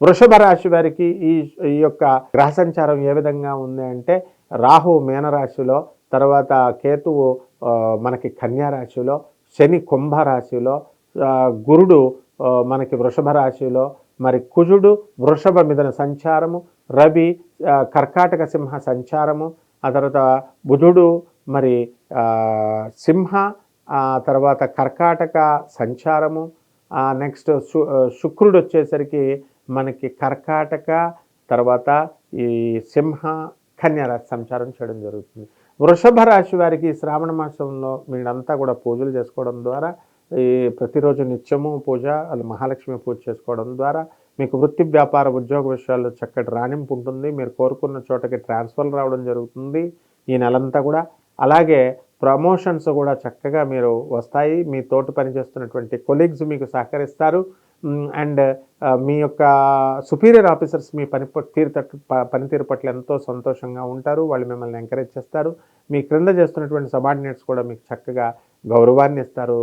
వృషభ రాశి వారికి ఈ ఈ యొక్క గ్రహ సంచారం ఏ విధంగా ఉంది అంటే, రాహు మీనరాశిలో, తర్వాత కేతువు మనకి కన్యా రాశిలో, శని కుంభరాశిలో, గురుడు మనకి వృషభ రాశిలో, మరి కుజుడు వృషభ మిథున సంచారము, రవి కర్కాటక సింహ సంచారము, ఆ తర్వాత బుధుడు మరి సింహ, తర్వాత కర్కాటక సంచారము, నెక్స్ట్ శుక్రుడు వచ్చేసరికి మనకి కర్కాటక, తర్వాత ఈ సింహ కన్యా రాశి సంచారం చేయడం జరుగుతుంది. వృషభ రాశి వారికి శ్రావణ మాసంలో మీరంతా కూడా పూజలు చేసుకోవడం ద్వారా, ఈ ప్రతిరోజు నిత్యము పూజ, మహాలక్ష్మి పూజ చేసుకోవడం ద్వారా మీకు వృత్తి వ్యాపార ఉద్యోగ విషయాల్లో చక్కటి రాణింపు ఉంటుంది. మీరు కోరుకున్న చోటకి ట్రాన్స్ఫర్ రావడం జరుగుతుంది ఈ నెలంతా కూడా. అలాగే ప్రమోషన్స్ కూడా చక్కగా మీరు వస్తాయి. మీ తోటి పనిచేస్తున్నటువంటి కొలీగ్స్ మీకు సహకరిస్తారు. అండ్ మీ యొక్క సుపీరియర్ ఆఫీసర్స్ మీ పనితీరు పట్ల ఎంతో సంతోషంగా ఉంటారు. వాళ్ళు మిమ్మల్ని ఎంకరేజ్ చేస్తారు. మీ క్రింద చేస్తున్నటువంటి సబార్డినేట్స్ కూడా మీకు చక్కగా గౌరవాన్ని ఇస్తారు.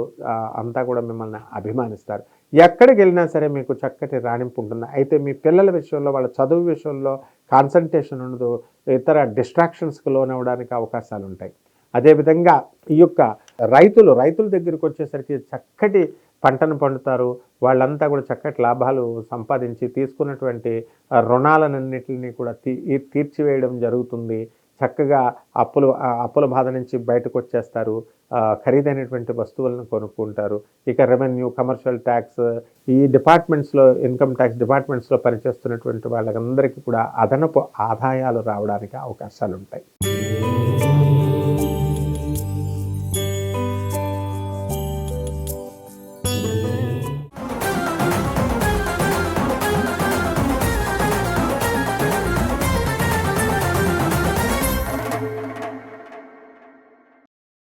అంతా కూడా మిమ్మల్ని అభిమానిస్తారు. ఎక్కడికి వెళ్ళినా సరే మీకు చక్కటి రాణింపు ఉంటుంది. అయితే మీ పిల్లల విషయంలో, వాళ్ళ చదువు విషయంలో కాన్సన్ట్రేషన్ ఉండదు. ఇతర డిస్ట్రాక్షన్స్కి లోనవ్వడానికి అవకాశాలు ఉంటాయి. అదేవిధంగా ఈ యొక్క రైతుల దగ్గరికి వచ్చేసరికి చక్కటి పంటను పండుతారు. వాళ్ళంతా కూడా చక్కటి లాభాలు సంపాదించి తీసుకున్నటువంటి రుణాలన్నింటినీ కూడా తీర్చివేయడం జరుగుతుంది. చక్కగా అప్పుల బాధ నుంచి బయటకు వచ్చేస్తారు. ఖరీదైనటువంటి వస్తువులను కొనుక్కుంటారు. ఇక రెవెన్యూ, కమర్షియల్ ట్యాక్స్, ఈ డిపార్ట్మెంట్స్లో, ఇన్కమ్ ట్యాక్స్ డిపార్ట్మెంట్స్లో పనిచేస్తున్నటువంటి వాళ్ళందరికీ కూడా అదనపు ఆదాయాలు రావడానికి అవకాశాలు ఉంటాయి.